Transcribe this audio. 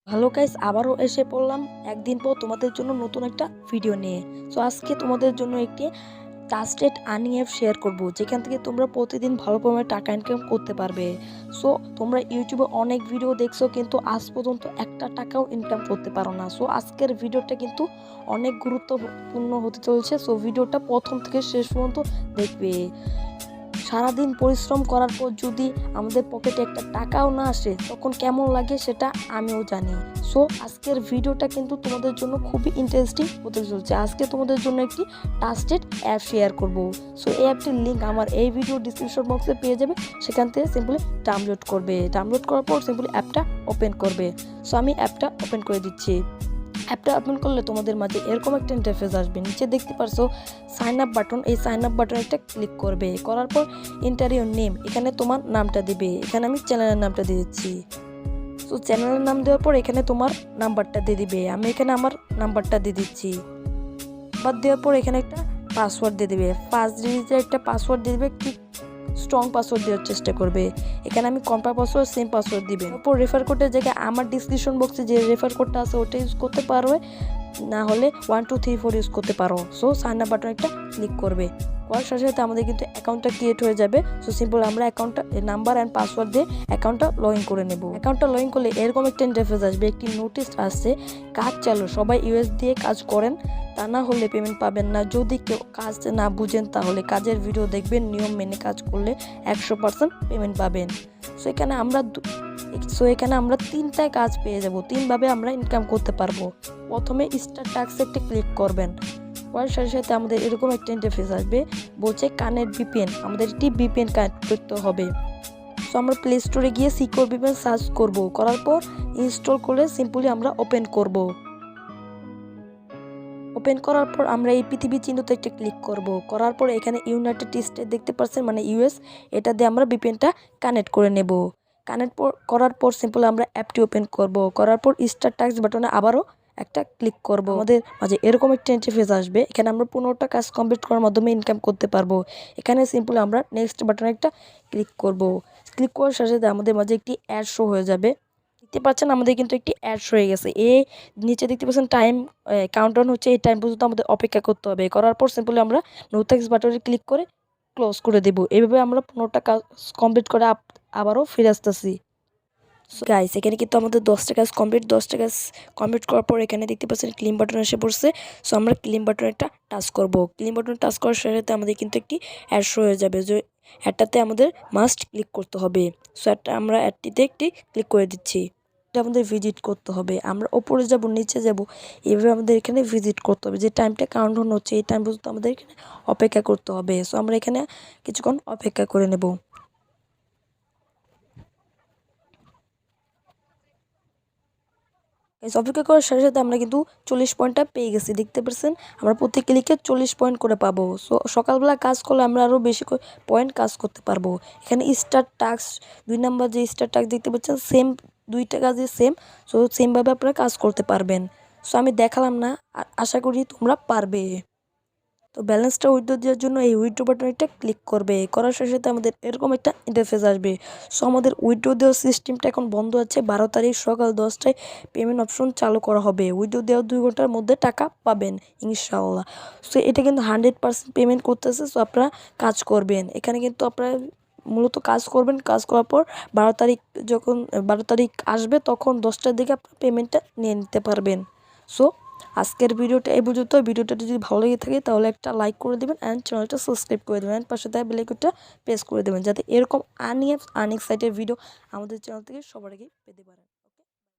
Hello guys, আবারও এসে পড়লাম একদিন পর তোমাদের জন্য নতুন একটা ভিডিও নিয়ে। সো আজকে তোমাদের জন্য একটি ট্রাস্টেড আর্নিং অ্যাপ শেয়ার করব, যেখান থেকে তোমরা প্রতিদিন ভালো পরিমাণে টাকা ইনকাম করতে পারবে। সো তোমরা ইউটিউবে অনেক ভিডিও দেখছো, কিন্তু আজ পর্যন্ত একটা টাকাও ইনকাম করতে পারো না। সো আজকের ভিডিওটা কিন্তু অনেক গুরুত্বপূর্ণ হতে চলছে। সো ভিডিওটা প্রথম থেকে শেষ পর্যন্ত দেখবে। সারাদিন পরিশ্রম করার পর যদি আমাদের পকেটে একটা টাকাও না আসে, তখন কেমন লাগে সেটা আমিও জানি। সো আজকের ভিডিওটা কিন্তু তোমাদের জন্য খুবই ইন্টারেস্টিং হতে চলছে। আজকে তোমাদের জন্য একটি ট্রাস্টেড অ্যাপ শেয়ার করব। সো এই অ্যাপটির লিঙ্ক আমার এই ভিডিও ডিসক্রিপশন বক্সে পেয়ে যাবে। সেখান থেকে সিম্পলি ডাউনলোড করবে। ডাউনলোড করার পর সিম্পলি অ্যাপটা ওপেন করবে। সো আমি অ্যাপটা ওপেন করে দিচ্ছি। অ্যাপটা ওপেন করলে তোমাদের মাঝে এরকম একটা ইন্টারফেস আসবে। নিচে দেখতে পারছো সাইন আপ বাটন, এই সাইন আপ বাটনে একটা ক্লিক করবে। করার পর এন্টার ইউর নেম, এখানে তোমার নামটা দিবে। এখানে আমি চ্যানেলের নামটা দিয়ে দিচ্ছি। তো চ্যানেলের নাম দেওয়ার পর এখানে তোমার নাম্বারটা দিয়ে দিবে। আমি এখানে আমার নাম্বারটা দিয়ে দিচ্ছি। নাম্বার দেওয়ার পর এখানে একটা পাসওয়ার্ড দিয়ে দিবে। 5 ডিজিটের একটা পাসওয়ার্ড দিয়ে দিবে। স্ট্রং পাসওয়ার্ড দেওয়ার চেষ্টা করবে। এখানে আমি কম্পার পাসওয়ার্ড, সেম পাসওয়ার্ড দিবেন। তারপর রেফার কোডের জায়গায় আমার ডিসক্রিপশন বক্সে যে রেফার কোডটা আছে ওটা ইউজ করতে পারবে, না হলে 1 2 3 4 ইউজ করতে পারো। সো সাইন আপ বাটন একটা ক্লিক করবে। করার সাথে সাথে আমাদের কিন্তু অ্যাকাউন্টটা ক্রিয়েট হয়ে যাবে। সো সিম্পল আমরা অ্যাকাউন্টটা নাম্বার অ্যান্ড পাসওয়ার্ড দিয়ে অ্যাকাউন্টটা লগ ইন করে নেব। অ্যাকাউন্টটা লগ ইন করলে এরকম একটা ইন্টারফেস আসবে। একটি নোটিশ আসছে, কাজ চালু, সবাই ইউএস দিয়ে কাজ করেন, তা না হলে পেমেন্ট পাবেন না। যদি কেউ কাজ না বুঝেন তাহলে কাজের ভিডিও দেখবেন, নিয়ম মেনে কাজ করলে 100% পেমেন্ট পাবেন। সো এখানে আমরা 3টায় কাজ পেয়ে যাব। 3ভাবে আমরা ইনকাম করতে পারবো। প্রথমে স্টার টাস্কে একটা ক্লিক করবেন। করার সাথে সাথে আমাদের এরকম একটা ইন্টারফেস আসবে, বলছে কানেক্ট ভিপিএন। আমাদের একটি ভিপিএন কানেক্ট করতে হবে। সো আমরা প্লে স্টোরে গিয়ে সিকিউর ভিপিএন সার্চ করব। করার পর ইনস্টল করে সিম্পলি আমরা ওপেন করব। ওপেন করার পর আমরা এই পৃথিবী চিহ্নতে একটা ক্লিক করব। করার পর এখানে ইউনাইটেড স্টেট দেখতে পাচ্ছেন, মানে ইউএস, এটা দিয়ে আমরা ভিপিএনটা কানেক্ট করে নেব। করার পর সিম্পল আমরা অ্যাপটি ওপেন করব। করার পর স্টার টাস্ক বাটনে আবারও একটা ক্লিক করব। আমাদের মাঝে এরকম একটা ইন্টারফেস আসবে। এখানে আমরা 15টা কাজ কমপ্লিট করার মাধ্যমে ইনকাম করতে পারবো। এখানে সিম্পল আমরা নেক্সট বাটনে একটা ক্লিক করব। ক্লিক করার সাথে সাথে আমাদের মাঝে একটি অ্যাড শো হয়ে যাবে। দেখতে পাচ্ছেন আমাদের কিন্তু একটি অ্যাড হয়ে গেছে। নিচে দেখতে পাচ্ছেন টাইম কাউন্টডাউন হচ্ছে। এই টাইম পর্যন্ত আমাদের অপেক্ষা করতে হবে। করার পর সিম্পলি আমরা নো থ্যাঙ্কস বাটনে ক্লিক করে ক্লোজ করে দেব। এইভাবে আমরা 15টা কাজ কমপ্লিট করে আবারও ফিরে আসতেছি। সো গাইস, এখানে কিন্তু আমাদের 10টা কাজ কমপ্লিট। 10টা কাজ কমপ্লিট করার পর এখানে দেখতে পাচ্ছেন ক্লেম বাটন এসে পড়ছে। সো আমরা ক্লেম বাটনে একটা টাচ করব। ক্লেম বাটনে টাচ করার সাথে সাথে আমাদের কিন্তু একটি অ্যাড শো হয়ে যাবে, যে অ্যাডটাতে আমাদের মাস্ট ক্লিক করতে হবে। সো আমরা অ্যাডটিতে একটি ক্লিক করে দিচ্ছি। আমাদের ভিজিট করতে হবে। আমরা ওপরে যাব, নিচে যাব, এভাবে আমাদের এখানে ভিজিট করতে হবে। যে টাইমটা কাউন্টডাউন হচ্ছে এই টাইম পর্যন্ত আমাদের এখানে অপেক্ষা করতে হবে। সো আমরা এখানে কিছুক্ষণ অপেক্ষা করে নেব। অপেক্ষা করার সাথে সাথে আমরা কিন্তু 40 পয়েন্টটা পেয়ে গেছি। দেখতে পাচ্ছেন আমরা প্রতি ক্লিকে 40 পয়েন্ট করে পাবো। সো সকালবেলা কাজ করলে আমরা আরও বেশি পয়েন্ট কাজ করতে পারবো। এখানে স্টার টাস্ক 2 নাম্বার যে স্টার টাস্ক দেখতে পাচ্ছেন, সেম 2টা কাজই সেম। সো সেমভাবে আপনারা কাজ করতে পারবেন। সো আমি দেখালাম না, আশা করি তোমরা পারবে। তো ব্যালেন্সটা উইথড্র দেওয়ার জন্য এই উইথড্র বাটনটা ক্লিক করবে। করার সাথে সাথে আমাদের এরকম একটা ইন্টারফেস আসবে। সো আমাদের উইথড্র দেওয়ার সিস্টেমটা এখন বন্ধ আছে। 12 তারিখ সকাল 10টায় পেমেন্ট অপশন চালু করা হবে। উইথড্র দেওয়ার 2 ঘন্টার মধ্যে টাকা পাবেন ইনশাআল্লাহ। সো এটা কিন্তু 100% পেমেন্ট করতেছে। সো আপনারা কাজ করবেন। এখানে কিন্তু আপনারা মূলত কাজ করবেন। কাজ করার পর 12 তারিখ আসবে, তখন 10টার দিকে আপনার পেমেন্টটা নিয়ে নিতে পারবেন। সো আজকের ভিডিওটা এই পর্যন্ত। ভিডিওটা যদি ভালো লেগে থাকে তাহলে একটা লাইক করে দেবেন অ্যান্ড চ্যানেলটা সাবস্ক্রাইব করে দেবেন, অ্যান্ড পাশে থাকা বেল আইকনটা প্রেস করে দেবেন, যাতে এরকম আর্নিং সাইটের ভিডিও আমাদের চ্যানেল থেকে সবার আগে পেতে পারেন।